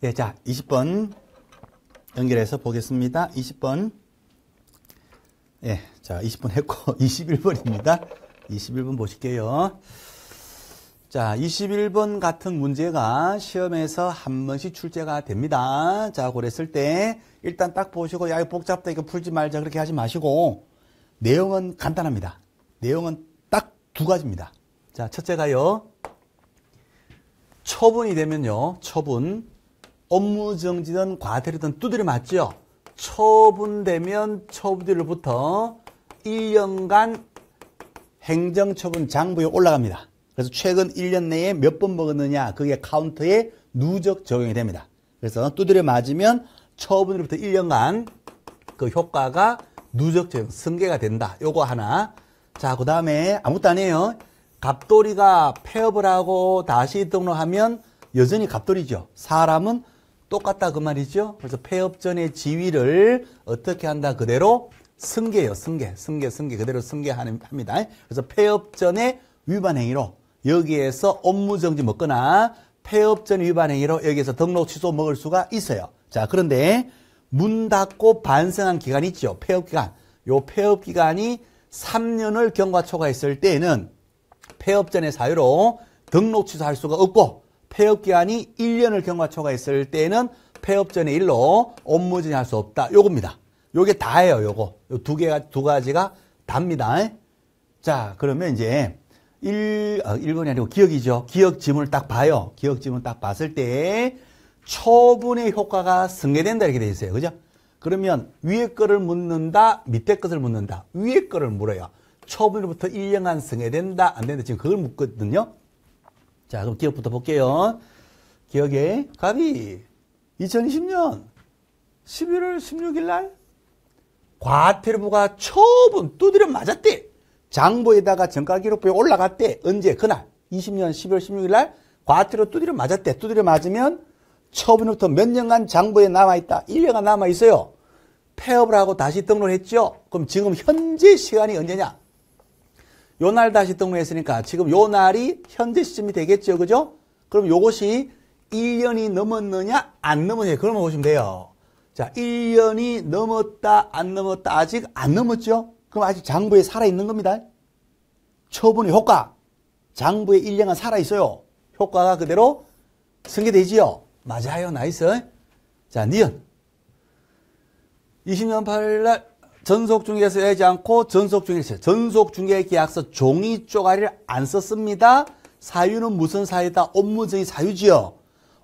예, 자, 20번 연결해서 보겠습니다. 20번. 예, 자, 20번 했고, 21번입니다. 21번 보실게요. 자, 21번 같은 문제가 시험에서 한 번씩 출제가 됩니다. 자, 그랬을 때, 일단 딱 보시고, 야, 이거 복잡다, 이거 풀지 말자, 그렇게 하지 마시고, 내용은 간단합니다. 내용은 딱 두 가지입니다. 자, 첫째가요, 처분이 되면요, 처분, 업무정지든 과태료든 두드려 맞죠? 처분되면 처분일로부터 1년간 행정처분 장부에 올라갑니다. 그래서 최근 1년 내에 몇 번 먹었느냐, 그게 카운트에 누적 적용이 됩니다. 그래서 두드려 맞으면 처분으로부터 1년간 그 효과가 누적 적용, 승계가 된다. 요거 하나. 자, 그 다음에 아무것도 아니에요. 갑돌이가 폐업을 하고 다시 등록하면 여전히 갑돌이죠. 사람은 똑같다 그 말이죠. 그래서 폐업 전의 지위를 어떻게 한다? 그대로 승계요. 승계 그대로 승계합니다. 그래서 폐업 전의 위반 행위로 여기에서 업무정지 먹거나 폐업 전 위반 행위로 여기에서 등록 취소 먹을 수가 있어요. 자, 그런데 문 닫고 반성한 기간이 있죠. 폐업 기간. 요 폐업 기간이 3년을 경과 초과했을 때에는 폐업 전의 사유로 등록 취소할 수가 없고, 폐업 기간이 1년을 경과 초과했을 때는 폐업 전의 일로 업무정지 할 수 없다. 요겁니다. 요게 다예요. 요거. 요 두 가지가 답니다. 자, 그러면 이제 1번이 아니고 기억이죠. 기억 지문을 딱 봐요. 기억 지문 딱 봤을 때 처분의 효과가 승계된다 이렇게 돼 있어요. 그죠? 그러면 위에 거를 묻는다, 밑에 것을 묻는다. 위에 거를 물어요. 처분으로부터 1년간 승계된다, 안 된다. 지금 그걸 묻거든요. 자, 그럼 기억부터 볼게요. 기억에 갑이 2020년 11월 16일 날 과태료부가 처분 두드려 맞았대. 장부에다가 정가기록부에 올라갔대. 언제? 그날 20년 12월 16일 날 과태료 두드려 맞았대. 두드려 맞으면 처분으로부터 몇 년간 장부에 남아있다. 1년간 남아있어요. 폐업을 하고 다시 등록을 했죠. 그럼 지금 현재 시간이 언제냐? 요 날 다시 등록했으니까 지금 요 날이 현재 시점이 되겠죠. 그죠? 그럼 요것이 1년이 넘었느냐 안 넘었느냐 그러면 보시면 돼요. 자, 1년이 넘었다 안 넘었다 아직 안 넘었죠. 그럼 아직 장부에 살아있는 겁니다. 처분의 효과. 장부에 1년간 살아있어요. 효과가 그대로 승계되지요. 맞아요. 나이스. 자, 니은. 20년 8일날 전속중개에서 하지 않고 전속중개했어요. 전속중개계약서 종이 쪼가리를 안 썼습니다. 사유는 무슨 사유다? 업무정지 사유지요.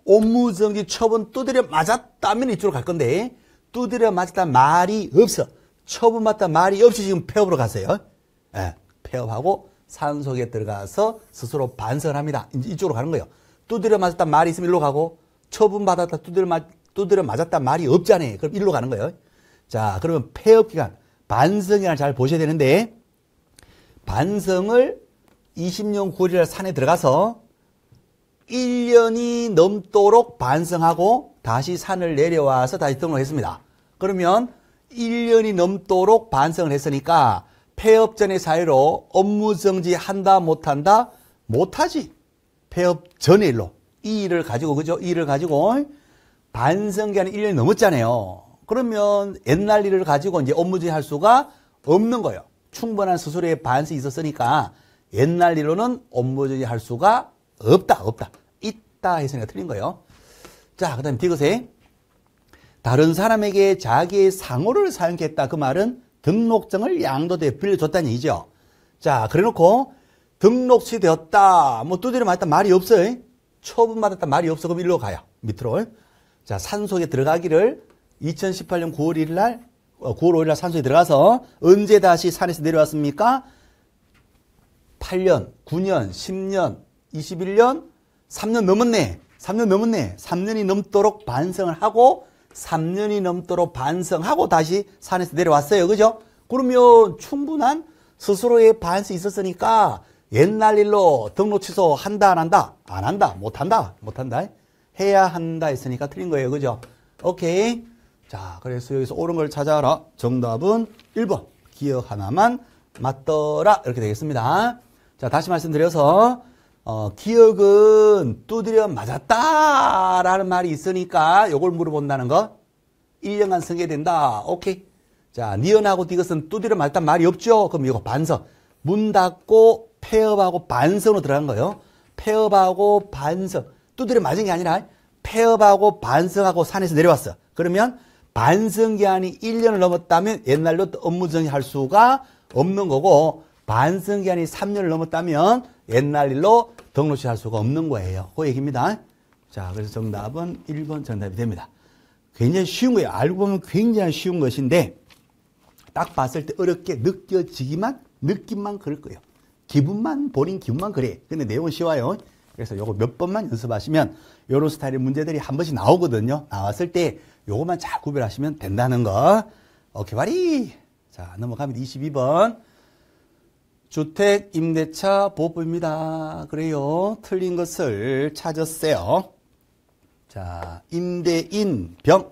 업무정지 처분 두드려 맞았다면 이쪽으로 갈 건데 두드려 맞았다 말이 없어. 처분 받다 말이 없이 지금 폐업으로 갔어요. 예, 폐업하고 산속에 들어가서 스스로 반성을 합니다. 이제 이쪽으로 가는 거예요. 두드려 맞았다 말이 있으면 일로 가고 처분 받았다 두드려 맞았다 말이 없잖아요. 그럼 일로 가는 거예요. 자, 그러면 폐업 기간, 반성기간을 잘 보셔야 되는데 반성을 20년 9월에 산에 들어가서 1년이 넘도록 반성하고 다시 산을 내려와서 다시 등록했습니다. 그러면 1년이 넘도록 반성을 했으니까 폐업 전의 사유로 업무정지 한다 못한다? 못하지. 폐업 전의 일로. 이 일을 가지고 그죠? 이 일을 가지고 반성기간이 1년이 넘었잖아요. 그러면 옛날 일을 가지고 이제 업무정지 할 수가 없는 거예요. 충분한 스스로의 반성이 있었으니까 옛날 일로는 업무정지 할 수가 없다. 있다 했으니까 틀린 거예요. 자, 그 다음에 디귿에 다른 사람에게 자기의 상호를 사용했다. 그 말은 등록증을 양도대에 빌려줬다는 얘기죠. 자, 그래 놓고 등록시 되었다. 뭐 두드려 맞았다 말이 없어요. 처분받았다 말이 없어. 그럼 일로 가요. 밑으로. 자, 산속에 들어가기를 2018년 9월 1일 날, 9월 5일 날 산속에 들어가서 언제 다시 산에서 내려왔습니까? 8년, 9년, 10년, 21년, 3년 넘었네. 3년이 넘도록 반성을 하고 3년이 넘도록 반성하고 다시 산에서 내려왔어요. 그죠? 그러면 충분한 스스로의 반성이 있었으니까 옛날 일로 등록 취소 한다 안 한다? 안 한다. 못한다. 해야 한다 했으니까 틀린 거예요. 그죠? 오케이. 자, 그래서 여기서 옳은 걸 찾아라. 정답은 1번. 기억 하나만 맞더라. 이렇게 되겠습니다. 자, 다시 말씀드려서 기억은 두드려 맞았다라는 말이 있으니까 요걸 물어본다는 거. 1년간 성게 된다. 오케이. 자, 니은하고 디귿은 두드려 맞았단 말이 없죠. 그럼 이거 반성. 문 닫고 폐업하고 반성으로 들어간 거예요. 폐업하고 반성. 두드려 맞은 게 아니라 폐업하고 반성하고 산에서 내려왔어. 그러면 반성 기한이 1년을 넘었다면 옛날로 업무정지 할 수가 없는 거고, 반성 기한이 3년을 넘었다면 옛날 일로 등록시 할 수가 없는 거예요. 그 얘기입니다. 자, 그래서 정답은 1번 정답이 됩니다. 굉장히 쉬운 거예요. 알고 보면 굉장히 쉬운 것인데 딱 봤을 때 어렵게 느껴지기만, 느낌만 그럴 거예요. 기분만, 본인 기분만 그래. 근데 내용은 쉬워요. 그래서 요거 몇 번만 연습하시면 요런 스타일의 문제들이 한 번씩 나오거든요. 나왔을 때 요거만 잘 구별하시면 된다는 거. 오케이, 바리. 자, 넘어갑니다. 22번. 주택 임대차 보호법입니다. 그래요. 틀린 것을 찾았어요. 자, 임대인 병.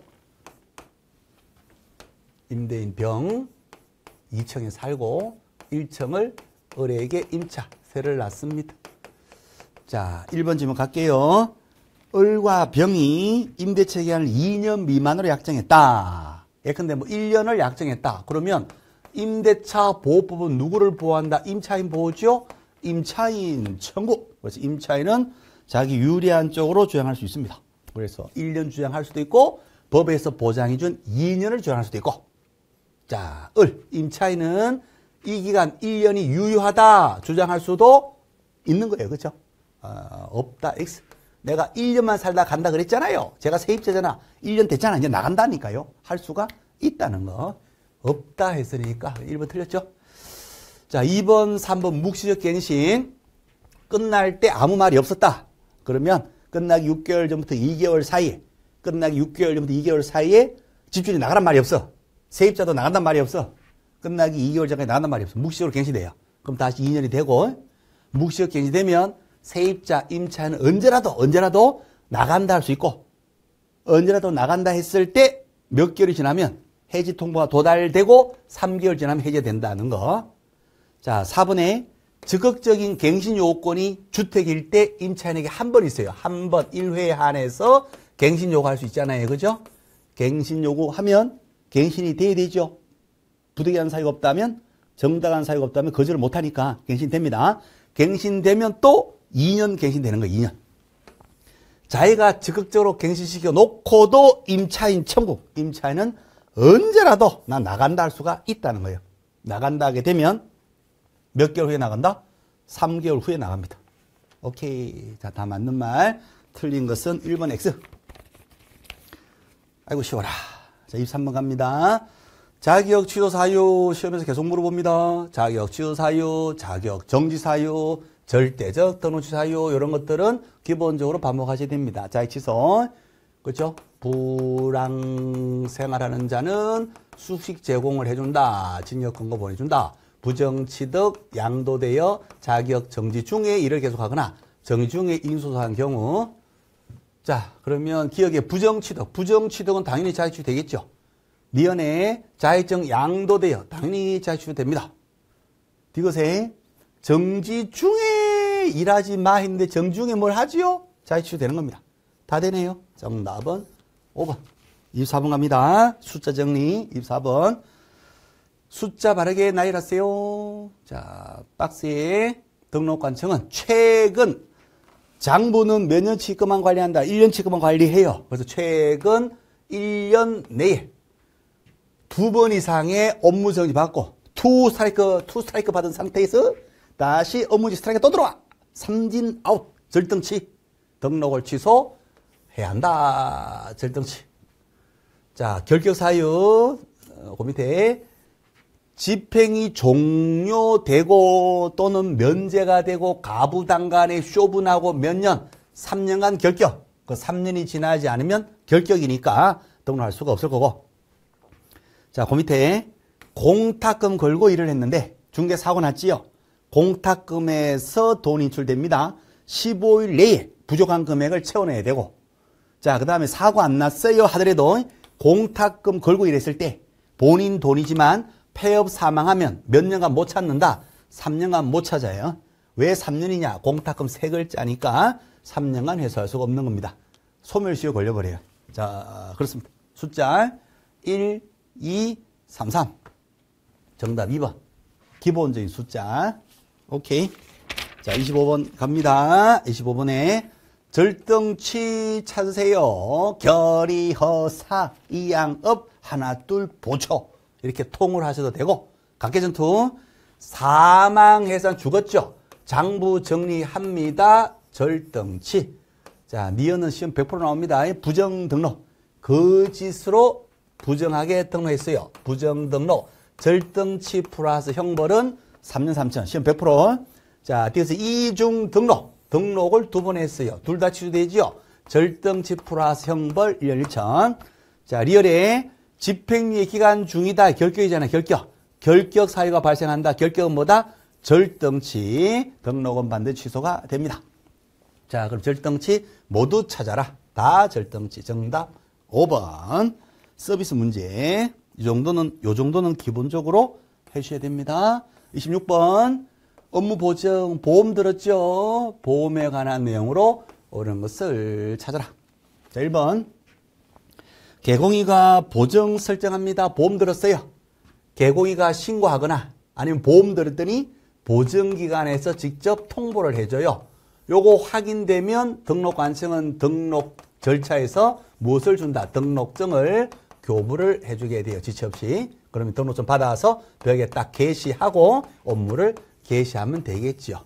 임대인 병. 2층에 살고 1층을 을에게 임차, 세를 놨습니다. 자, 1번 질문 갈게요. 을과 병이 임대차 기간을 2년 미만으로 약정했다. 예컨대 뭐 1년을 약정했다. 그러면 임대차 보호법은 누구를 보호한다? 임차인 보호죠? 임차인 청구. 그래서 임차인은 자기 유리한 쪽으로 주장할 수 있습니다. 그래서 1년 주장할 수도 있고 법에서 보장해준 2년을 주장할 수도 있고. 자, 을. 임차인은 이 기간 1년이 유효하다 주장할 수도 있는 거예요. 그렇죠? 없다. X. 내가 1년만 살다 간다 그랬잖아요. 제가 세입자잖아. 1년 됐잖아. 이제 나간다니까요. 할 수가 있다는 거. 없다 했으니까 1번 틀렸죠? 자, 2번, 3번 묵시적 갱신. 끝날 때 아무 말이 없었다. 그러면 끝나기 6개월 전부터 2개월 사이에, 끝나기 6개월 전부터 2개월 사이에 집주인이 나가란 말이 없어. 세입자도 나간단 말이 없어. 끝나기 2개월 전까지 나간단 말이 없어. 묵시적으로 갱신돼요. 그럼 다시 2년이 되고, 묵시적 갱신되면 세입자, 임차인은 언제라도 나간다 할 수 있고, 언제라도 나간다 했을 때 몇 개월이 지나면 해지 통보가 도달되고 3개월 지나면 해제된다는 거. 자, 4번에 적극적인 갱신 요건이 주택일 때 임차인에게 한 번 있어요. 한 번 1회에 한해서 갱신 요구할 수 있잖아요. 그죠? 갱신 요구하면 갱신이 돼야 되죠. 부득이한 사유가 없다면, 정당한 사유가 없다면 거절을 못하니까 갱신됩니다. 갱신되면 또 2년 갱신되는 거예요. 2년. 자기가 적극적으로 갱신시켜 놓고도 임차인 청구. 임차인은 언제라도 나 나간다 할 수가 있다는 거예요. 나간다 하게 되면 몇 개월 후에 나간다? 3개월 후에 나갑니다. 오케이. 자, 다 맞는 말. 틀린 것은 1번 X. 아이고, 쉬워라. 자, 23번 갑니다. 자격 취소 사유 시험에서 계속 물어봅니다. 자격 취소 사유, 자격 정지 사유, 절대적 등록취소 사유 이런 것들은 기본적으로 반복하셔야 됩니다. 자격 취소. 그렇죠? 불황 생활하는 자는 수식 제공을 해준다. 징역 근거 보내준다. 부정취득 양도되어 자격 정지 중에 일을 계속하거나 정지 중에 인소소한 경우. 자, 그러면 기억에 부정취득. 부정취득은 당연히 자격취소 되겠죠. 미연에 자격증 양도되어 당연히 자격취소 됩니다. 이것에 정지 중에 일하지 마 했는데 정지 중에 뭘 하지요? 자격취소 되는 겁니다. 다 되네요. 정답은 5번. 24번 갑니다. 숫자 정리 24번. 숫자 바르게 나열하세요. 자, 박스에 등록관청은 최근 장부는 몇 년치 것만 관리한다. 1년치 것만 관리해요. 그래서 최근 1년 내에 2번 이상의 업무 정지 받고 투 스트라이크 받은 상태에서 다시 업무지 스트라이크 또 들어와. 삼진 아웃. 절등치. 등록을 취소해야 한다. 절등치. 자, 결격 사유. 그 밑에 집행이 종료되고 또는 면제가 되고 가부당간에 쇼분하고 몇 년? 3년간 결격. 그 3년이 지나지 않으면 결격이니까 등록할 수가 없을 거고. 자, 그 밑에 공탁금 걸고 일을 했는데 중개 사고 났지요. 공탁금에서 돈 인출됩니다. 15일 내에 부족한 금액을 채워내야 되고. 자, 그 다음에 사고 안 났어요 하더라도 공탁금 걸고 일했을 때 본인 돈이지만 폐업 사망하면 몇 년간 못 찾는다. 3년간 못 찾아요. 왜 3년이냐? 공탁금 3글자니까 3년간 회수할 수가 없는 겁니다. 소멸시효 걸려버려요. 자, 그렇습니다. 숫자 1, 2, 3, 3. 정답 2번. 기본적인 숫자. 오케이. 자, 25번 갑니다. 25번에 절등치 찾으세요. 결이, 허사, 이양업, 하나, 둘, 보초. 이렇게 통을 하셔도 되고, 각계전투, 사망해서 죽었죠. 장부 정리합니다. 절등치. 자, 니은은 시험 100% 나옵니다. 부정 등록. 거짓으로 부정하게 등록했어요. 부정 등록. 절등치 플러스 형벌은 3년 3천. 시험 100%. 자, 뒤에서 이중 등록. 등록을 2번 했어요. 둘 다 취소되지요. 절등치 플러스 형벌 1년 1천. 자, 리얼에 집행유예 기간 중이다. 결격이잖아요. 결격. 결격 사유가 발생한다. 결격은 뭐다? 절등치. 등록은 반드시 취소가 됩니다. 자, 그럼 절등치 모두 찾아라. 다 절등치. 정답 5번. 서비스 문제. 요 정도는 기본적으로 해주셔야 됩니다. 26번. 업무 보증, 보험 들었죠? 보험에 관한 내용으로 옳은 것을 찾아라. 자, 1번. 개공이가 보증 설정합니다. 보험 들었어요. 개공이가 신고하거나 아니면 보험 들었더니 보증기관에서 직접 통보를 해줘요. 요거 확인되면 등록관청은 등록 절차에서 무엇을 준다? 등록증을 교부를 해주게 돼요. 지체 없이. 그러면 등록증 받아서 벽에 딱 게시하고 업무를 게시하면 되겠죠.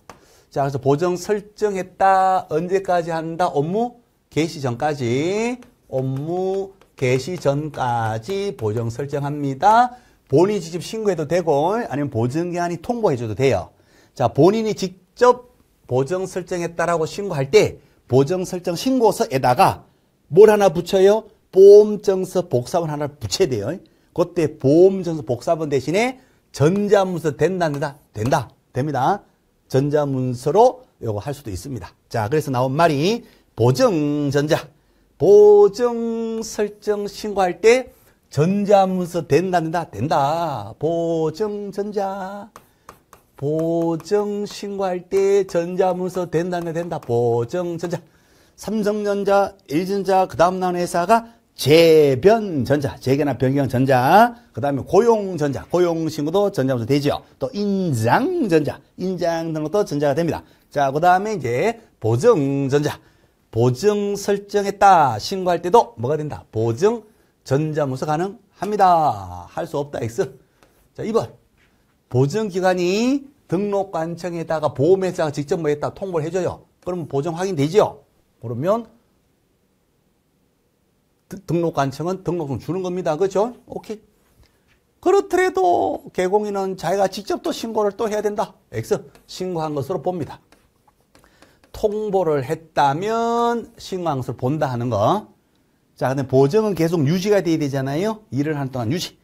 자, 그래서 보증 설정했다. 언제까지 한다? 업무 개시 전까지. 업무 개시 전까지 보증 설정합니다. 본인이 직접 신고해도 되고 아니면 보증기관이 통보해줘도 돼요. 자, 본인이 직접 보증 설정했다라고 신고할 때 보증 설정 신고서에다가 뭘 하나 붙여요? 보험증서 복사본 하나 붙여야 돼요. 그때 보험증서 복사본 대신에 전자문서 된다. 된다. 됩니다. 전자문서로 요거 할 수도 있습니다. 자, 그래서 나온 말이 보증전자. 보증 설정 신고할 때 전자문서 된다. 된다. 보증전자. 보증 신고할 때 전자문서 된다. 보증전자. 삼성전자, LG전자, 그 다음 나온 회사가 재변전자, 재개나 변경전자, 그 다음에 고용전자, 고용신고도 전자문서 되죠. 또 인장전자, 인장 등록도 전자가 됩니다. 자, 그 다음에 이제 보증전자, 보증 설정했다, 신고할 때도 뭐가 된다? 보증 전자문서 가능합니다. 할 수 없다, X. 자, 2번. 보증기관이 등록관청에다가 보험회사가 직접 뭐 했다, 통보를 해줘요. 그러면 보증 확인되지요? 그러면 등록관청은 등록금 주는 겁니다. 그렇죠? 오케이. 그렇더라도 개공인은 자기가 직접 또 신고를 또 해야 된다. X. 신고한 것으로 봅니다. 통보를 했다면 신고한 것을 본다 하는 거. 자, 근데 보증은 계속 유지가 돼야 되잖아요. 일을 하는 동안 유지.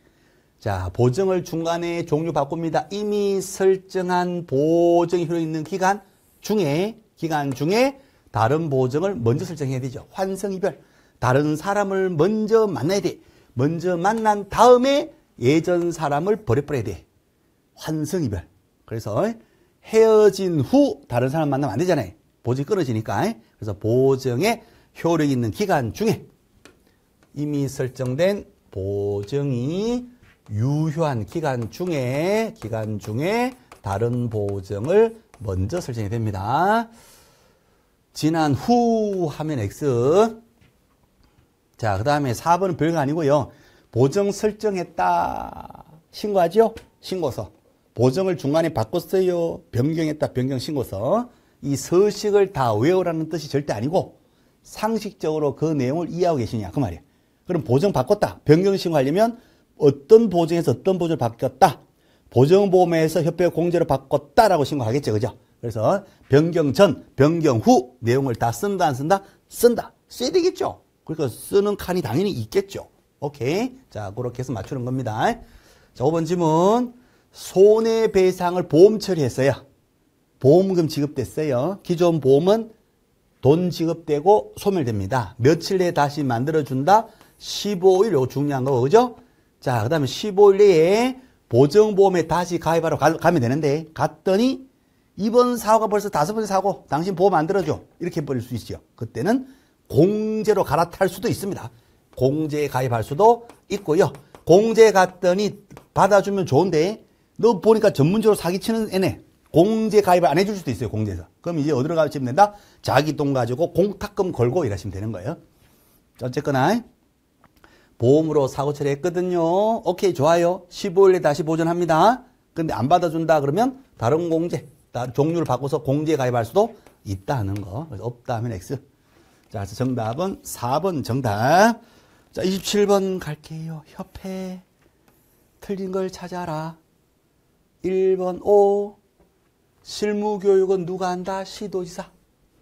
자, 보증을 중간에 종류 바꿉니다. 이미 설정한 보증이 효력 있는 기간 중에 다른 보증을 먼저 설정해야 되죠. 환승이별. 다른 사람을 먼저 만나야 돼. 먼저 만난 다음에 예전 사람을 버려버려야 돼. 환승이별. 그래서 헤어진 후 다른 사람 만나면 안 되잖아요. 보증이 끊어지니까. 그래서 보증에 효력 있는 기간 중에 이미 설정된 보증이 유효한 기간 중에 다른 보증을 먼저 설정해야 됩니다. 지난 후 하면 X. 자, 그 다음에 4번은 별거 아니고요. 보증 설정했다. 신고하죠? 신고서. 보증을 중간에 바꿨어요. 변경했다. 변경 신고서. 이 서식을 다 외우라는 뜻이 절대 아니고 상식적으로 그 내용을 이해하고 계시냐 그 말이에요. 그럼 보증 바꿨다. 변경 신고하려면 어떤 보증에서 어떤 보증을 바꿨다. 보증보험에서 협회 공제로 바꿨다라고 신고하겠죠. 그죠? 그래서 변경 전, 변경 후 내용을 다 쓴다 안 쓴다? 쓴다. 써야 되겠죠. 그러니까 쓰는 칸이 당연히 있겠죠. 오케이. 자, 그렇게 해서 맞추는 겁니다. 자, 5번 질문. 손해배상을 보험 처리했어요. 보험금 지급됐어요. 기존 보험은 돈 지급되고 소멸됩니다. 며칠 내에 다시 만들어준다. 15일, 이거 중요한 거, 그죠? 자, 그 다음에 15일 내에 보증보험에 다시 가입하러 가면 되는데, 갔더니 이번 사고가 벌써 5번째 사고, 당신 보험 안 들어줘. 이렇게 해버릴 수 있죠. 그때는 공제로 갈아탈 수도 있습니다. 공제에 가입할 수도 있고요. 공제에 갔더니 받아주면 좋은데 너 보니까 전문적으로 사기치는 애네. 공제 가입을 안 해줄 수도 있어요. 공제에서. 그럼 이제 어디로 가시면 된다? 자기 돈 가지고 공탁금 걸고 일하시면 되는 거예요. 어쨌거나 보험으로 사고 처리했거든요. 오케이, 좋아요. 15일에 다시 보전합니다. 근데 안 받아준다 그러면 다른 공제, 종류를 바꿔서 공제에 가입할 수도 있다는 거. 그래서 없다 하면 X. 자, 그래서 정답은 4번 정답. 자, 27번 갈게요. 협회. 틀린 걸 찾아라. 1번 O. 실무교육은 누가 한다? 시도지사.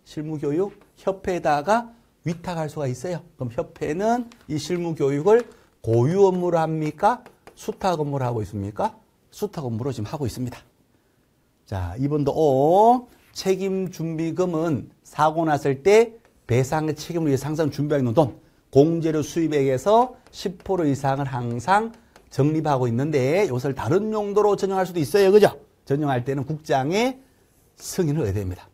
실무교육 협회에다가 위탁할 수가 있어요. 그럼 협회는 이 실무교육을 고유 업무로 합니까? 수탁 업무로 하고 있습니까? 수탁 업무로 지금 하고 있습니다. 자, 2번도 O. 책임준비금은 사고 났을 때 배상의 책임을 위해 항상 준비하고 있는 돈. 공제료 수입액에서 10% 이상을 항상 적립하고 있는데 이것을 다른 용도로 전용할 수도 있어요. 그죠? 전용할 때는 국장의 승인을 얻어야 됩니다.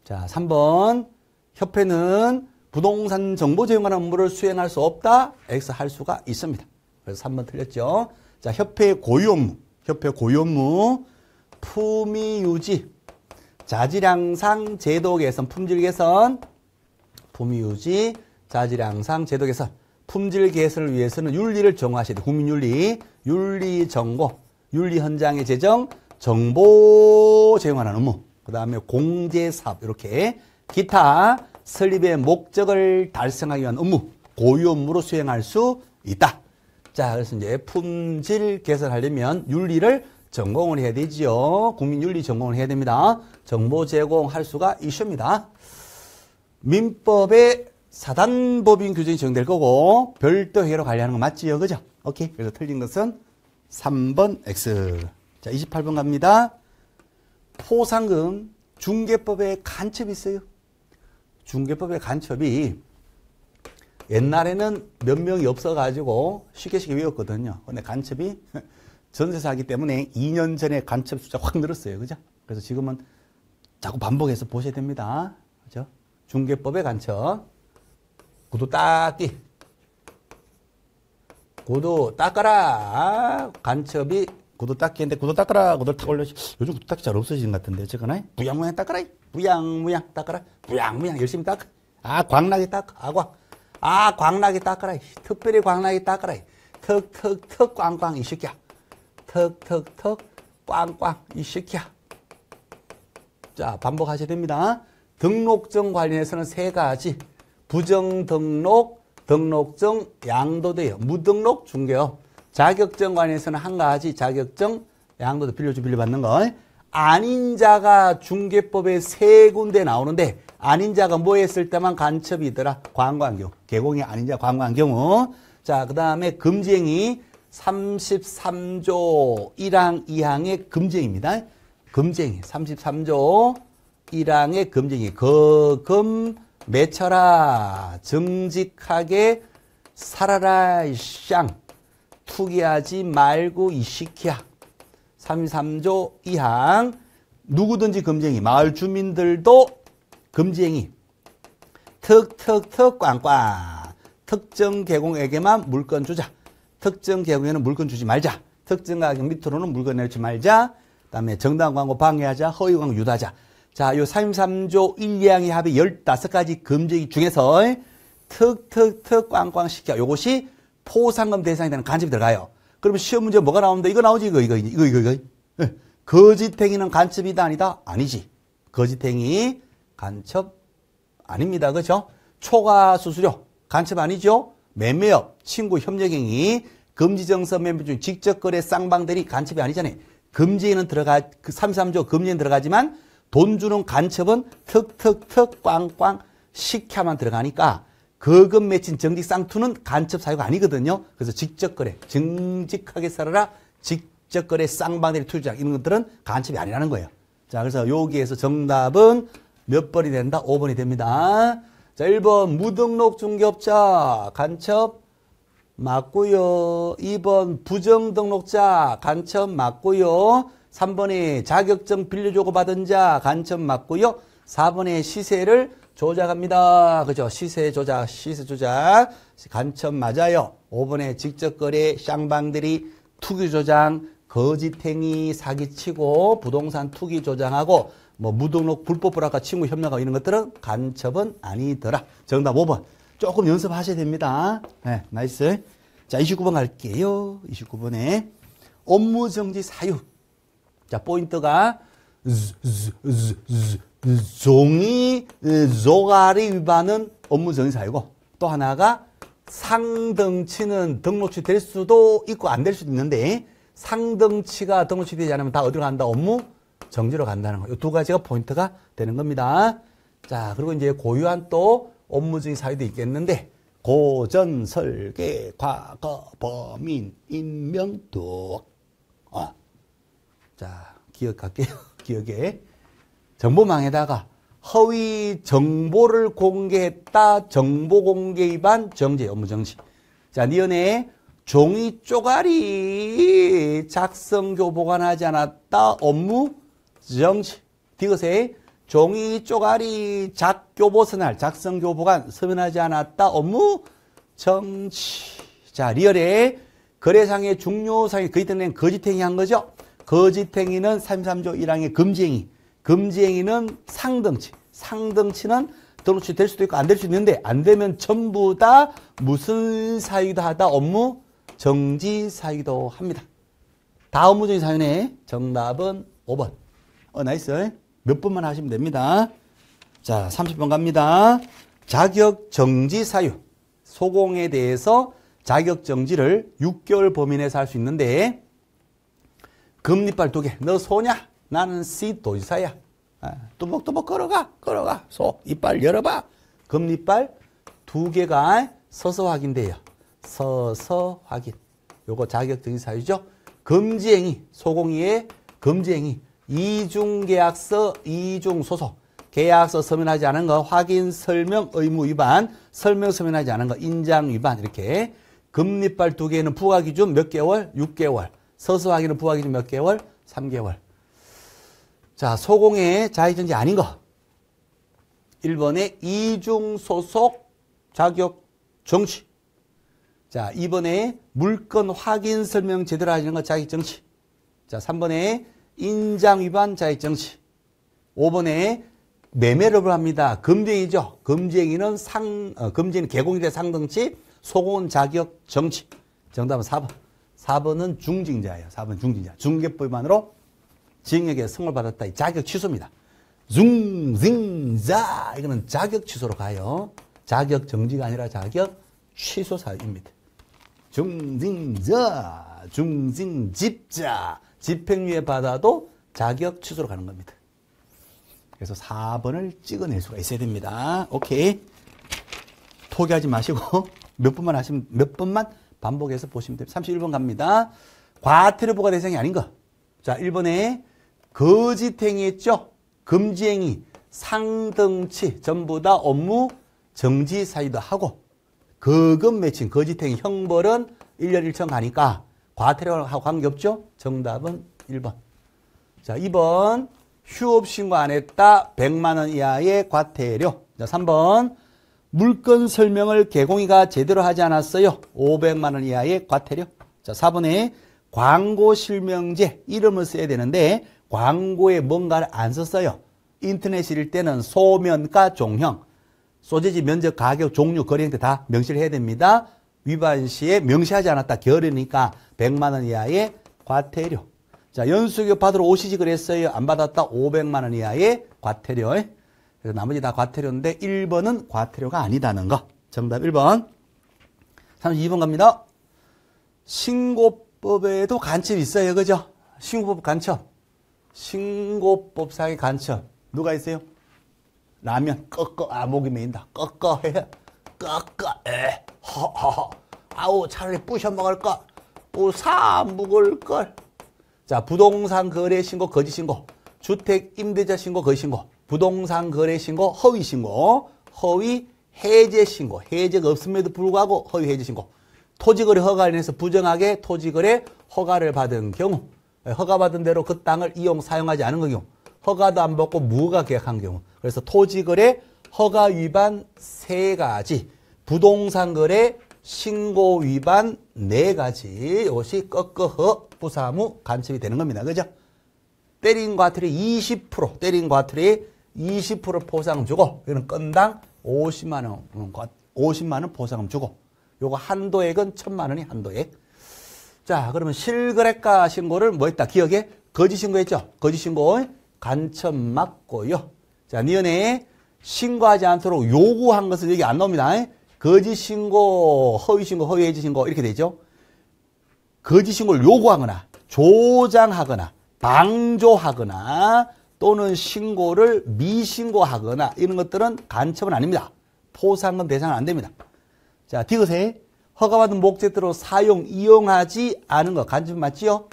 자, 3번. 협회는 부동산 정보 제공하는 업무를 수행할 수 없다. X 할 수가 있습니다. 그래서 3번 틀렸죠. 자, 협회 고유 업무. 협회 고유 업무. 품위 유지. 자질 향상 제도 개선. 품질 개선. 품위 유지. 자질 향상 제도 개선. 품질 개선을 위해서는 윤리를 정화하셔야 돼요. 국민윤리. 윤리 정보. 윤리 현장의 제정. 정보 제공하는 업무. 그 다음에 공제사업. 이렇게 기타 설립의 목적을 달성하기 위한 업무. 고유 업무로 수행할 수 있다. 자, 그래서 이제 품질 개선하려면 윤리를 전공을 해야 되지요. 국민윤리 전공을 해야 됩니다. 정보 제공할 수가 있습니다. 민법에 사단법인 규정이 적용될 거고 별도 회계로 관리하는 거 맞지요? 그죠? 오케이. 그래서 틀린 것은 3번 X. 자, 28번 갑니다. 포상금 중개법에 간첩이 있어요. 중개법의 간첩이 옛날에는 몇 명이 없어가지고 쉽게 외웠거든요. 근데 간첩이 전세사기 때문에 2년 전에 간첩 숫자 확 늘었어요. 그죠? 그래서 지금은 자꾸 반복해서 보셔야 됩니다. 그죠? 중개법의 간첩. 구두 닦기. 구두 닦아라. 간첩이 구두 닦기인데 구두 닦아라. 구두 탁 올려. 요즘 구두 닦기 잘 없어지는 것 같은데. 어쨌거나 부양무양 닦아라. 부양무양 닦아라. 부양무양 열심히 닦아. 아, 광나게 닦아. 광나게 닦아라. 특별히 광나게 닦아라. 턱턱턱 꽝꽝 이 새끼야. 턱턱턱 꽝꽝 이 새끼야. 자, 반복하셔야 됩니다. 등록증 관련해서는 3가지. 부정등록, 등록증 양도돼요. 무등록 중개업. 자격증 관련해서는 1가지. 자격증 양도도 빌려받는 거. 아닌 자가 중개법에 3군데 나오는데 아닌 자가 뭐 했을 때만 간첩이 있더라. 관광한 경우. 개공이 아닌 자 관광한 경우. 자, 그 다음에 금지행위 33조 1항 2항의 금지행위입니다. 금지행위 33조 1항의 금지행위. 거금 맺혀라. 정직하게 살아라. 쌍. 투기하지 말고 이 시키야. 33조 2항. 누구든지 금지행위. 마을 주민들도 금지행위. 턱턱턱 꽝꽝. 특정 계공에게만 물건 주자. 특정 계공에는 물건 주지 말자. 특정 가격 밑으로는 물건 내지 말자. 그 다음에 정당 광고 방해하자. 허위 광고 유도하자. 자, 요 33조 1, 2항의 합의 15가지 금지 중에서 턱턱턱 꽝꽝 시켜. 요것이 포상금 대상이 되는 간첩이 들어가요. 그러면 시험 문제 뭐가 나온다? 이거 나오지? 이거. 거짓행위는 간첩이다? 아니다? 아니지. 거짓행위 간첩 아닙니다. 그죠? 초과 수수료 간첩 아니죠? 매매업, 친구 협력행위, 금지정서 매매 중 직접 거래 쌍방들이 간첩이 아니잖아요. 금지에는 그 33조 금지에는 들어가지만 돈 주는 간첩은 턱턱턱 꽝꽝 시켜만 들어가니까 거금 맺힌 정직 쌍투는 간첩 사유가 아니거든요. 그래서 직접 거래, 정직하게 살아라, 직접 거래 쌍방들이 투자 이런 것들은 간첩이 아니라는 거예요. 자, 그래서 여기에서 정답은 몇 번이 된다? 5번이 됩니다. 자, 1번 무등록 중개업자 간첩 맞고요. 2번 부정등록자 간첩 맞고요. 3번에 자격증 빌려주고 받은 자 간첩 맞고요. 4번에 시세를 조작합니다. 그죠? 시세 조작 간첩 맞아요. 5번에 직접거래 쌍방들이 투기 조장 거짓행위 사기치고 부동산 투기 조장하고 뭐 무등록 불법 불화가 친구 협력하고 이런 것들은 간첩은 아니더라. 정답 5번. 조금 연습하셔야 됩니다. 네, 나이스. 자, 29번 갈게요. 29번에 업무정지 사유. 자, 포인트가 종이 조가리 위반은 업무정지 사유고 또 하나가 상등치는 등록치 될 수도 있고 안 될 수도 있는데 상등치가 등록치 되지 않으면 다 어디로 간다? 업무 정지로 간다는 거. 이 두 가지가 포인트가 되는 겁니다. 자, 그리고 이제 고유한 또 업무정지 사유도 있겠는데 고전, 설계, 과거, 범인, 인명, 뚝. 자, 기억할게요. 기억에. 정보망에다가 허위 정보를 공개했다. 정보 공개 위반 정지, 업무정지. 자, 니은에 종이 쪼가리 작성교 보관하지 않았다. 업무 정지. 디귿에 종이 쪼가리 작교보 서날 작성교 보관 서면하지 않았다. 업무 정지. 자, 리얼에 거래상의 중요사항이 거짓행위 거짓행위 한 거죠. 거짓행위는 33조 1항의 금지행위. 금지행위는 상등치. 상등치는 등록치 될 수도 있고 안 될 수도 있는데 안 되면 전부 다 무슨 사유도 하다 업무 정지 사유도 합니다. 다 업무정지 사유네. 정답은 5번. 나이스. 몇 번만 하시면 됩니다. 자, 30번 갑니다. 자격 정지 사유. 소공에 대해서 자격 정지를 6개월 범위 내에서 할 수 있는데 금리빨 2개. 너 소냐? 나는 C 도지사야. 뚜벅뚜벅 걸어가. 소 이빨 열어봐. 금리빨 2개가 서서 확인돼요. 서서 확인. 요거 자격정지 사유죠. 금지행위. 소공의의 금지행위. 이중계약서, 이중소속. 계약서 서면하지 않은 거, 확인, 설명, 의무 위반, 설명 서면하지 않은 거, 인장 위반. 이렇게 금리빨 2개는 부과기준 몇 개월? 6개월. 서서 확인은 부과기준 몇 개월? 3개월. 자, 소공의 자의정지 아닌 거. 1번에 이중소속 자격정지. 자, 2번에 물건 확인 설명 제대로 하는 거 자격정지. 자, 3번에 인장 위반 자격정지. 5번에 매매를 합니다. 금지행위죠. 금지행위는 금지행위 개공일의 상등치, 소공은 자격정지. 정답은 4번. 4번은 중징자예요. 4번 중징자. 중개법 위반으로 징역에 성을 받았다. 자격 취소입니다. 중징자. 이거는 자격 취소로 가요. 자격 정지가 아니라 자격 취소 사유입니다. 중징자, 중징집자. 집행유예 받아도 자격 취소로 가는 겁니다. 그래서 4번을 찍어낼 수가 있어야 됩니다. 오케이. 포기하지 마시고 몇 번만 반복해서 보시면 됩니다. 31번 갑니다. 과태료부과 대상이 아닌 거. 자, 1번에 거짓행위 했죠? 금지행위, 상등치 전부 다 업무 정지 사유도 하고 거금 매칭, 거짓행위 형벌은 1년 1천 가니까 과태료하고 관계없죠? 정답은 1번. 자, 2번 휴업 신고 안 했다. 100만 원 이하의 과태료. 자, 3번 물건 설명을 개공이가 제대로 하지 않았어요. 500만 원 이하의 과태료. 자, 4번에 광고 실명제 이름을 써야 되는데 광고에 뭔가를 안 썼어요. 인터넷일 때는 소면가 종형, 소재지 면적 가격 종류 거래 형태 다 명시를 해야 됩니다. 위반 시에 명시하지 않았다. 게으르니까 100만 원 이하의 과태료. 자, 연수교 받으러 오시지 그랬어요. 안 받았다. 500만 원 이하의 과태료. 그래서 나머지 다 과태료인데 1번은 과태료가 아니다는 거. 정답 1번. 32번 갑니다. 신고법에도 간첩이 있어요. 그죠? 신고법 간첩. 신고법상의 간첩. 누가 있어요? 라면 꺾어. 목이 메인다. 꺾어 해. 꺾어. 허허허. 아우 차라리 부셔 먹을까? 사 먹을걸. 자, 부동산 거래 신고, 거짓 신고. 주택 임대차 신고, 거짓 신고. 부동산 거래 신고, 허위 신고. 허위 해제 신고. 해제가 없음에도 불구하고 허위 해제 신고. 토지거래 허가에 인해서 부정하게 토지거래 허가를 받은 경우. 허가받은 대로 그 땅을 사용하지 않은 경우, 허가도 안 받고 무허가 계약한 경우. 그래서 토지거래 허가 위반 3가지, 부동산 거래 신고 위반 4가지. 이것이 꺾어허 부사무 간첩이 되는 겁니다. 그죠? 때린 과태료 20%, 때린 과태료에 20% 포상 주고, 이거는 건당 50만 원, 50만 원 포상금 주고, 요거 한도액은 1,000만 원이 한도액. 자, 그러면 실거래가 신고를 뭐 했다? 기억에 거짓 신고했죠? 거짓 신고 간첩 맞고요. 자, 니은에 신고하지 않도록 요구한 것은 여기 안 나옵니다. 거짓 신고, 허위 신고, 허위 해지 신고 이렇게 되죠. 거짓 신고를 요구하거나 조장하거나 방조하거나 또는 신고를 미신고하거나 이런 것들은 간첩은 아닙니다. 포상금 대상은 안 됩니다. 자, 디귿에 허가받은 목적대로 사용, 이용하지 않은 것 간첩 맞지요?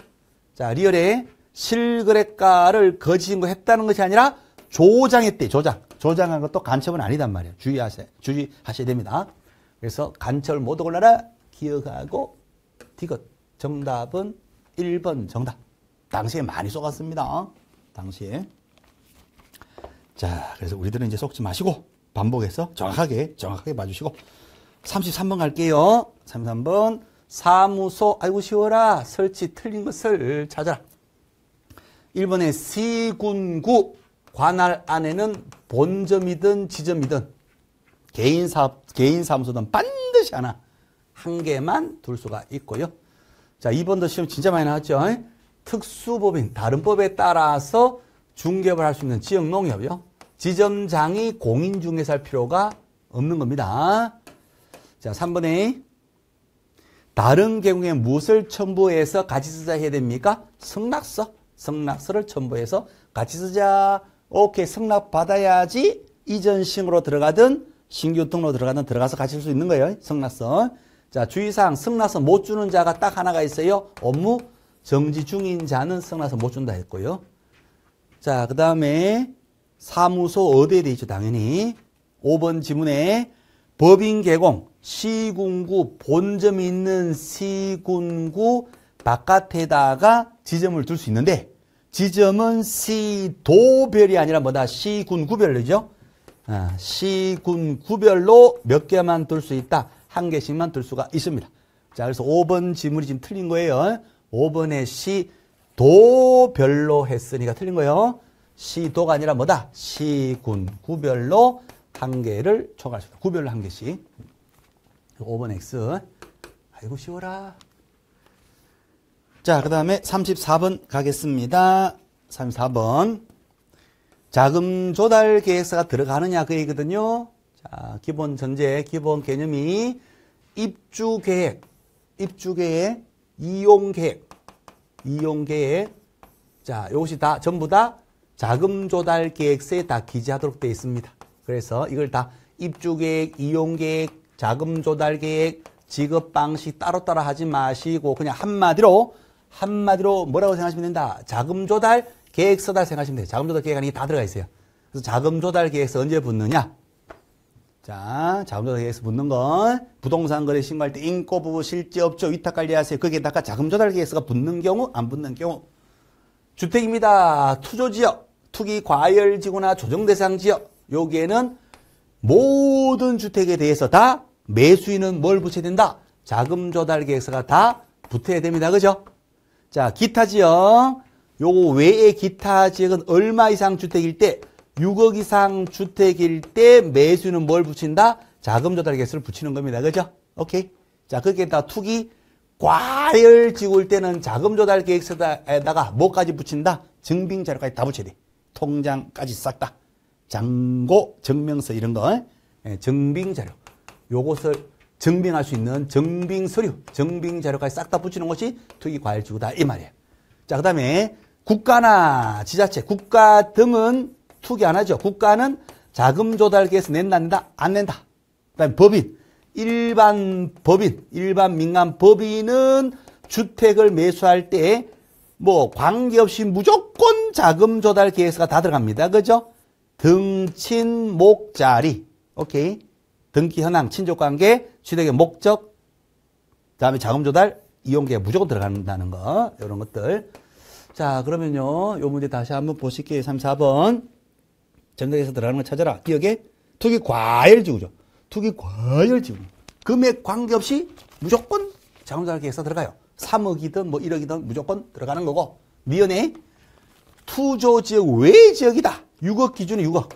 자, 리얼에 실거래가를 거짓 신고했다는 것이 아니라 조장했대. 조장한 것도 간첩은 아니단 말이에요. 주의하셔야 됩니다. 그래서 간첩을 못 골라라 기억하고 디귿. 정답은 1번 정답. 당시에 많이 쏘갔습니다. 당시에. 자, 그래서 우리들은 이제 속지 마시고 반복해서 정확하게 봐주시고 33번 갈게요. 33번 사무소 아이고 쉬워라. 설치 틀린 것을 찾아라. 1번에 시군구 관할 안에는 본점이든 지점이든 개인 사무소든 반드시 하나 한 개만 둘 수가 있고요. 자, 2번도 시험 진짜 많이 나왔죠. 특수법인 다른 법에 따라서 중개업을 할 수 있는 지역 농협이요. 지점장이 공인중개사 할 필요가 없는 겁니다. 자, 3번에 다른 경우에 무엇을 첨부해서 같이 쓰자 해야 됩니까? 성낙서를 첨부해서 같이 쓰자. 오케이, 성낙 받아야지 이전식으로 들어가든 신규 등록으로 들어가든 들어가서 같이 쓸 수 있는 거예요. 성낙서. 자, 주의사항 성낙서 못 주는 자가 딱 하나가 있어요. 업무 정지 중인 자는 성낙서 못 준다 했고요. 자, 그 다음에 사무소 어디에 돼 있죠? 당연히 5번 지문에 법인 개공 시군구 본점이 있는 시군구 바깥에다가 지점을 둘 수 있는데 지점은 시도별이 아니라 뭐다? 시군구별로죠. 시군구별로 몇 개만 둘 수 있다. 한 개씩만 둘 수가 있습니다. 자, 그래서 5번 지문이 지금 틀린 거예요. 5번에 시도별로 했으니까 틀린 거예요. 시도가 아니라 뭐다? 시군구별로 한 개를 초과할 수 있다. 구별로 한 개씩. 5번 X. 아이고 쉬워라. 자, 그 다음에 34번 가겠습니다. 34번. 자금 조달 계획서가 들어가느냐 그 얘기거든요. 자, 기본 전제, 기본 개념이 입주 계획, 이용 계획. 자, 이것이 다 전부 다 자금 조달 계획서에 다 기재하도록 되어 있습니다. 그래서 이걸 다 입주 계획, 이용 계획, 자금 조달 계획, 지급 방식 따로따로 하지 마시고 그냥 한마디로 뭐라고 생각하시면 된다. 자금 조달 계획서다 생각하시면 돼요. 자금 조달 계획안이 다 들어가 있어요. 그래서 자금 조달 계획서 언제 붙느냐? 자, 자금 조달 계획서 붙는 건 부동산 거래 신고할 때 인고부부 실제업조 위탁 관리하세요. 거기에다가 자금 조달 계획서가 붙는 경우, 안 붙는 경우. 주택입니다. 투조지역, 투기 과열지구나 조정대상 지역. 여기에는 모든 주택에 대해서 다 매수인은 뭘 붙여야 된다? 자금 조달 계획서가 다 붙어야 됩니다. 그죠? 자, 기타 지역. 요거 외에 기타 지역은 얼마 이상 주택일 때 6억 이상 주택일 때 매수인은 뭘 붙인다? 자금 조달 계획서를 붙이는 겁니다. 그죠? 오케이. 자, 거기에다가 투기 과열지구일 때는 자금 조달 계획서에다가 뭐까지 붙인다? 증빙 자료까지 다 붙여야 돼. 통장까지 싹 다. 잔고, 증명서 이런 거. 증빙 자료. 요것을 증빙할 수 있는 증빙 서류, 증빙 자료까지 싹 다 붙이는 것이 투기 과열지구다 이 말이에요. 자, 그 다음에 국가나 지자체, 국가 등은 투기 안 하죠. 국가는 자금 조달 계획서 낸다, 안 낸다? 안 낸다. 그 다음에 법인, 일반 민간 법인은 주택을 매수할 때 뭐 관계없이 무조건 자금 조달 계획서가 다 들어갑니다. 그죠? 등친 목자리. 오케이. 등기 현황, 친족관계, 취득의 목적, 그 다음에 자금 조달, 이용계획 무조건 들어간다는 거. 이런 것들. 자, 그러면요. 요 문제 다시 한번 보실게요. 34번. 정답에서 들어가는 거 찾아라. 기억에? 투기 과열지구죠. 투기 과열지구. 금액 관계없이 무조건 자금자산 계획서 들어가요. 3억이든 뭐 1억이든 무조건 들어가는 거고. 미연에 투조 지역 외 지역이다. 6억 기준에 6억.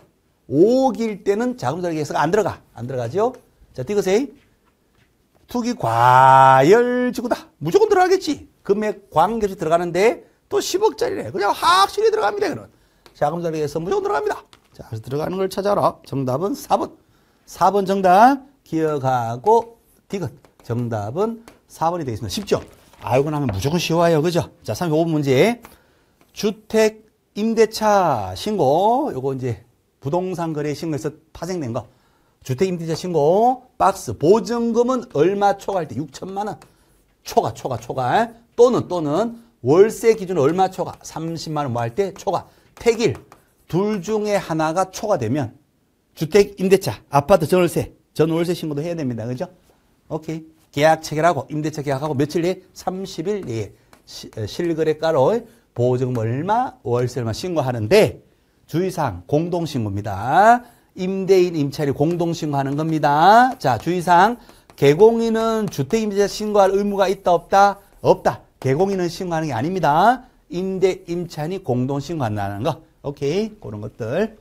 5억일 때는 자금자산 계획서가 안 들어가. 안 들어가죠. 자, 띄그세요. 투기 과열지구다. 무조건 들어가겠지. 금액 관계없이 들어가는데 또 10억짜리래. 그냥 확실히 들어갑니다. 그럼 자금자산 계획서 무조건 들어갑니다. 자, 그래서 들어가는 걸 찾아라. 정답은 4번. 4번 정답 기억하고 디귿. 정답은 4번이 되겠습니다. 쉽죠? 알고 나면 무조건 쉬워요. 그죠? 자, 35번 문제. 주택 임대차 신고. 요거 이제 부동산 거래 신고에서 파생된 거. 주택 임대차 신고 박스. 보증금은 얼마 초과할 때 6천만 원. 초과. 또는 월세 기준 얼마 초과? 30만 원 뭐 할 때 초과. 택일. 둘 중에 하나가 초과되면 주택 임대차, 아파트 전월세 신고도 해야 됩니다. 그죠? 오케이. 계약 체결하고 임대차 계약하고 며칠 내에 30일 내에 실거래가로 보증금 얼마, 월세 얼마 신고하는데 주의사항 공동신고입니다. 임대인, 임차인이 공동신고하는 겁니다. 자, 주의사항 개공인은 주택 임대차 신고할 의무가 있다 없다? 없다. 개공인은 신고하는 게 아닙니다. 임대, 임차인이 공동신고한다는 거. 오케이. 그런 것들.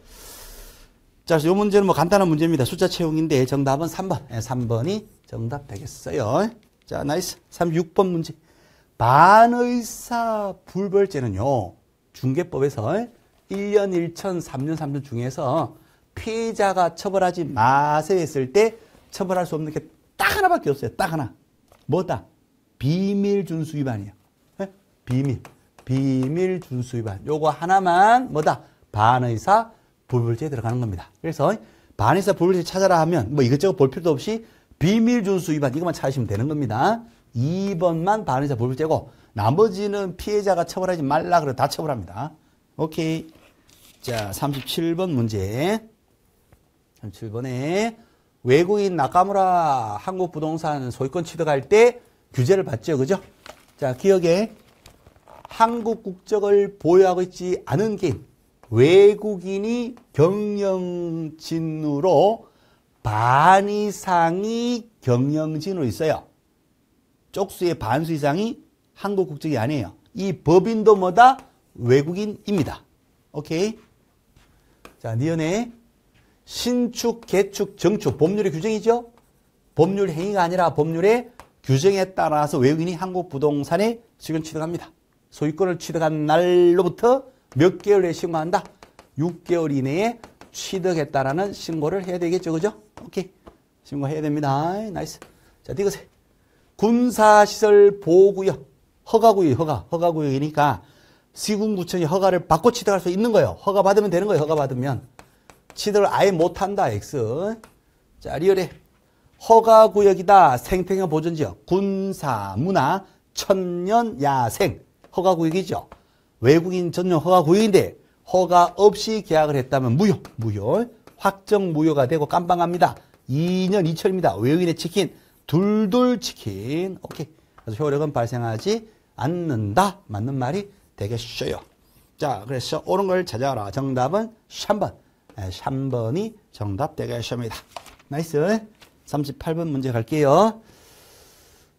자, 이 문제는 뭐 간단한 문제입니다. 숫자 채용인데 정답은 3번. 3번이 정답 되겠어요. 자, 나이스. 36번 문제. 반의사 불벌죄는요, 중개법에서 1년 1천, 3년 3천 중에서 피해자가 처벌하지 마세요 했을 때 처벌할 수 없는 게 딱 하나밖에 없어요. 딱 하나. 뭐다? 비밀 준수 위반이에요. 비밀 준수 위반. 요거 하나만 뭐다? 반의사 불벌죄에 들어가는 겁니다. 그래서 반의사 불벌죄 찾아라 하면 뭐 이것저것 볼 필요도 없이 비밀 준수 위반 이것만 찾으시면 되는 겁니다. 2번만 반의사 불벌죄고 나머지는 피해자가 처벌하지 말라 그래도 다 처벌합니다. 오케이. 자, 37번 문제. 37번에 외국인 나카무라 한국부동산 소유권 취득할 때 규제를 받죠. 그죠? 자, 기억에 한국 국적을 보유하고 있지 않은 개인, 외국인이 경영진으로 반 이상이 경영진으로 있어요. 쪽수의 반수 이상이 한국 국적이 아니에요. 이 법인도 뭐다? 외국인입니다. 오케이. 자, 니은에 신축, 개축, 정축, 법률의 규정이죠? 법률 행위가 아니라 법률의 규정에 따라서 외국인이 한국 부동산에 소유권 취득합니다. 소유권을 취득한 날로부터 몇 개월 내에 신고한다? 6개월 이내에 취득했다라는 신고를 해야 되겠죠. 그죠? 오케이. 신고해야 됩니다. 나이스. 자, 이것에 군사시설 보호구역, 허가구역이니까 시군구청이 허가를 받고 취득할 수 있는 거예요. 허가 받으면 되는 거예요. 허가 받으면. 취득을 아예 못한다. X. 자, 리얼에 허가구역이다. 생태경 보존지역, 군사, 문화, 천년, 야생. 허가구역이죠. 외국인 전용 허가구역인데 허가 없이 계약을 했다면 무효. 확정 무효가 되고 깜빵합니다. 2년 2천입니다. 외국인의 치킨, 둘둘 치킨. 오케이. 그래서 효력은 발생하지 않는다. 맞는 말이 되겠어요. 자, 그래서 옳은 걸 찾아라. 정답은 3번. 3번이 정답 되겠습니다. 나이스. 38번 문제 갈게요.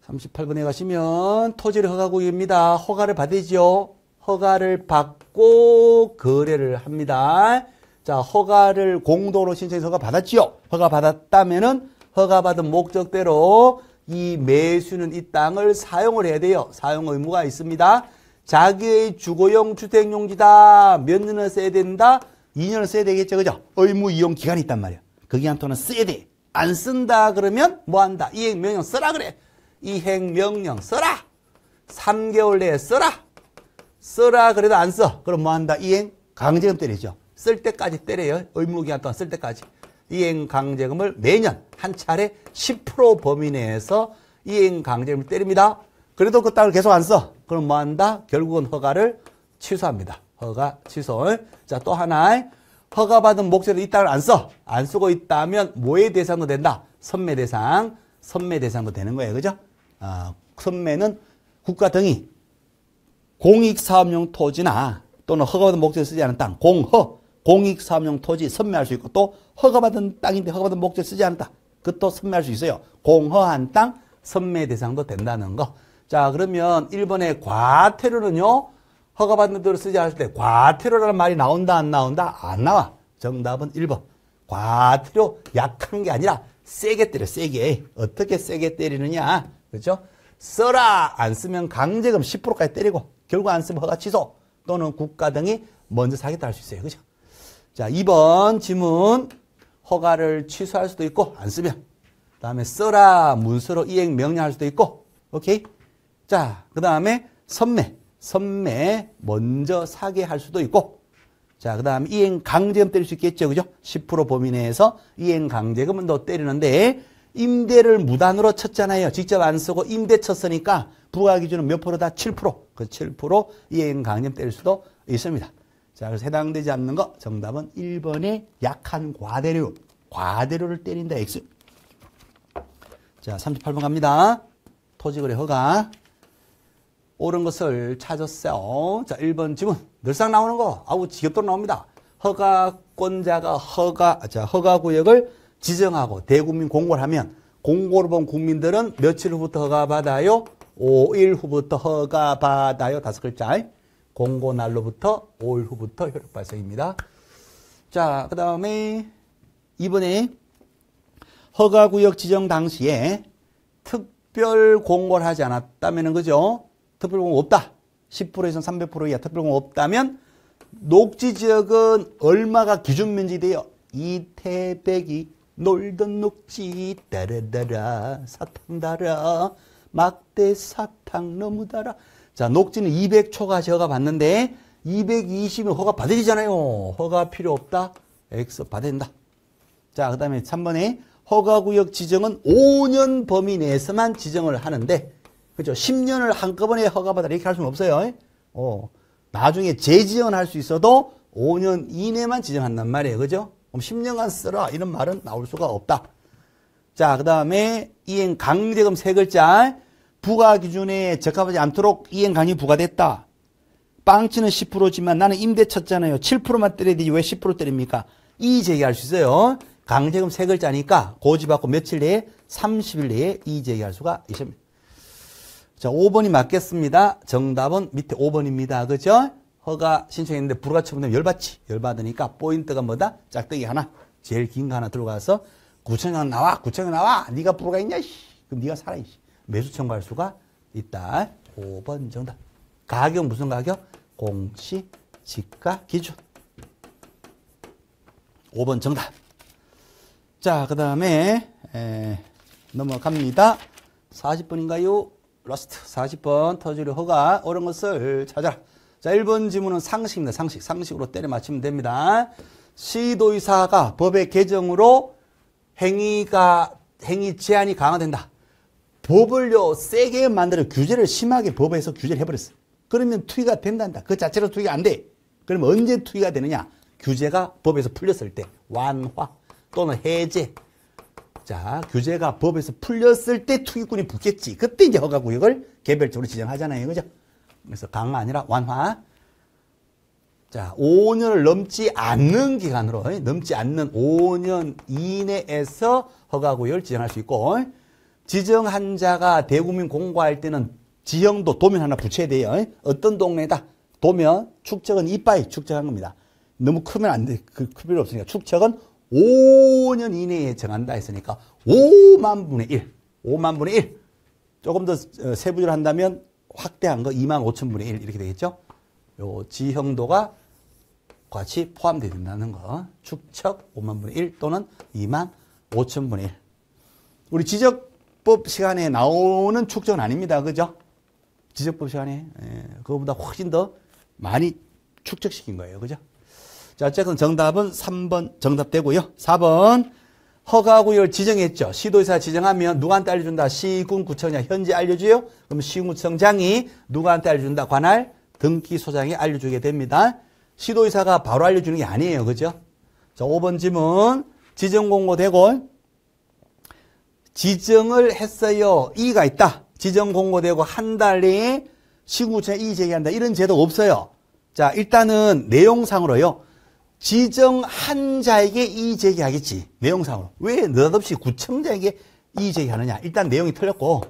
38번에 가시면 토지를 허가구역입니다. 허가를 받으죠. 허가를 받고 거래를 합니다. 자, 허가를 공도로 신청해서 허가 받았지요. 허가 받았다면은 허가받은 목적대로 이 매수는 이 땅을 사용을 해야 돼요. 사용 의무가 있습니다. 자기의 주거용 주택용지다. 몇 년을 써야 된다? 2년을 써야 되겠죠. 그죠? 의무 이용 기간이 있단 말이야. 그 기간 동안 써야 돼. 안 쓴다 그러면 뭐 한다? 이행명령 써라 그래. 이행명령 써라. 3개월 내에 써라. 써라 그래도 안 써. 그럼 뭐 한다? 이행 강제금 때리죠. 쓸 때까지 때려요. 의무 기간 동안 쓸 때까지. 이행 강제금을 매년 한 차례 10% 범위 내에서 이행 강제금을 때립니다. 그래도 그 땅을 계속 안 써. 그럼 뭐 한다? 결국은 허가를 취소합니다. 허가 취소. 자, 또 하나. 허가받은 목적으로 이 땅을 안 써. 안 쓰고 있다면 뭐의 대상도 된다? 선매 대상. 선매 대상도 되는 거예요. 그죠? 선매는 국가 등이 공익사업용 토지나 또는 허가받은 목적에 쓰지 않은 땅, 공익사업용 토지 선매할 수 있고 또 허가받은 땅인데 허가받은 목적에 쓰지 않았다. 그것도 선매할 수 있어요. 공허한 땅 선매 대상도 된다는 거. 자, 그러면 1번의 과태료는요. 허가받는 대로 쓰지 않을 때 과태료라는 말이 나온다 안 나온다? 안 나와. 정답은 1번. 과태료 약한 게 아니라 세게 때려, 세게. 어떻게 세게 때리느냐? 그렇죠? 써라 안 쓰면 강제금 10%까지 때리고 결국 안 쓰면 허가 취소 또는 국가 등이 먼저 사겠다 할 수 있어요. 그죠? 자, 2번 지문. 허가를 취소할 수도 있고 안 쓰면. 그다음에 써라 문서로 이행 명령할 수도 있고. 오케이? 자, 그다음에 선매 먼저 사게 할 수도 있고. 자, 그다음에 이행 강제금 때릴 수 있겠죠. 그죠? 10% 범위 내에서 이행 강제금은 더 때리는데 임대를 무단으로 쳤잖아요. 직접 안 쓰고 임대 쳤으니까 부과 기준은 몇 프로다? 7%. 그 7% 이행 강제금 때릴 수도 있습니다. 자, 그래서 해당되지 않는 거 정답은 1번의 약한 과대료를 때린다. X. 자, 38번 갑니다. 토지거래 허가. 옳은 것을 찾았어요. 자, 1번 지문. 늘상 나오는 거. 아우, 지겹도록 나옵니다. 허가권자가 허가구역을 지정하고 대국민 공고를 하면 공고를 본 국민들은 며칠 후부터 허가받아요? 5일 후부터 허가받아요. 5글자. 공고 날로부터 5일 후부터 효력 발생입니다. 자, 그 다음에 이번에 허가구역 지정 당시에 특별 공고를 하지 않았다면 그죠? 특별 공고 없다. 10%에서 300% 이하 특별 공고 없다면 녹지지역은 얼마가 기준 면적이 돼요? 이태백이 놀던 녹지 따라따라 사탕 달아 막대 사탕 너무 달아. 자, 녹지는 200초가 허가 받는데 220은 허가 받으리잖아요. 허가 필요 없다. X 받아야 된다. 자, 그 다음에 3번에 허가구역 지정은 5년 범위 내에서만 지정을 하는데 그죠? 10년을 한꺼번에 허가받아라 이렇게 할 수는 없어요. 나중에 재지정을 할 수 있어도 5년 이내만 지정한단 말이에요. 그죠? 그럼 10년간 쓰라 이런 말은 나올 수가 없다. 자, 그 다음에 이행 강제금 3글자. 부과 기준에 적합하지 않도록 이행 강제금이 부과됐다. 빵치는 10%지만 나는 임대 쳤잖아요. 7%만 때려야 되지 왜 10% 때립니까? 이의 제기할 수 있어요. 강제금 3글자니까 고지받고 며칠 내에 30일 내에 이의 제기할 수가 있습니다. 자, 5번이 맞겠습니다. 정답은 밑에 5번입니다. 그죠? 허가 신청했는데 불허가 처분되면 열받지. 열받으니까 포인트가 뭐다? 짝대기 하나. 제일 긴 거 하나 들고 가서 구청장 나와. 구청장 나와. 네가 불허가 있냐? 그럼 네가 살아. 매수 청구할 수가 있다. 5번 정답. 가격 무슨 가격? 공시 지가 기준. 5번 정답. 자, 그 다음에 넘어갑니다. 40번인가요? 러스트 40번 터지류 허가 옳은 것을 찾아라. 자, 1번 지문은 상식입니다. 상식으로 때려 맞추면 됩니다. 시도의사가 법의 개정으로 행위 제한이 강화된다. 법을요 세게 만들어 규제를 심하게 법에서 규제를 해버렸어. 그러면 투기가 된단다. 그 자체로 투기가 안 돼. 그러면 언제 투기가 되느냐? 규제가 법에서 풀렸을 때 완화 또는 해제. 자, 규제가 법에서 풀렸을 때 투기꾼이 붙겠지. 그때 이제 허가구역을 개별적으로 지정하잖아요. 그죠? 그래서 강화 아니라 완화. 자, 5년을 넘지 않는 기간으로, 넘지 않는 5년 이내에서 허가구역을 지정할 수 있고, 지정한 자가 대국민 공고할 때는 지형도 도면 하나 붙여야 돼요. 어떤 동네다. 도면, 축척은 이빠이 축척한 겁니다. 너무 크면 안 돼. 그 필요 없으니까. 축척은 5년 이내에 정한다 했으니까 5만 분의 1. 5만 분의 1. 조금 더 세부적으로 한다면 확대한 거 2만 5천 분의 1 이렇게 되겠죠. 요 지형도가 같이 포함되어 된다는 거. 축척 5만 분의 1 또는 2만 5천 분의 1. 우리 지적법 시간에 나오는 축척은 아닙니다. 그죠? 지적법 시간에 그거보다 훨씬 더 많이 축적시킨 거예요. 그죠? 자, 어쨌든 정답은 3번 정답되고요. 4번 허가구역을 지정했죠. 시도의사 지정하면 누구한테 알려준다? 시군구청장 현재 알려줘요? 그럼 시군구청장이 누구한테 알려준다? 관할 등기소장이 알려주게 됩니다. 시도의사가 바로 알려주는 게 아니에요. 그죠? 자, 5번 지문 지정공고되고 지정을 했어요. 이의가 있다. 지정공고되고 한 달 내에 시군구청에 이의 제기한다. 이런 제도 없어요. 자, 일단은 내용상으로요. 지정한 자에게 이의 제기하겠지. 내용상으로. 왜 느닷없이 구청장에게 이의 제기하느냐. 일단 내용이 틀렸고,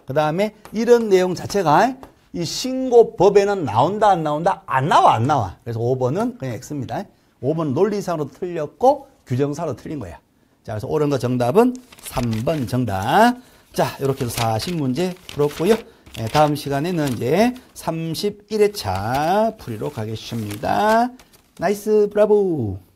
그 다음에 이런 내용 자체가 이 신고법에는 나온다, 안 나온다? 안 나와, 안 나와. 그래서 5번은 그냥 X입니다. 5번 논리상으로 틀렸고, 규정상으로 틀린 거야. 자, 그래서 옳은 거 정답은 3번 정답. 자, 이렇게 해서 40문제 풀었고요. 다음 시간에는 이제 31회차 풀이로 가겠습니다. 나이스, 브라보!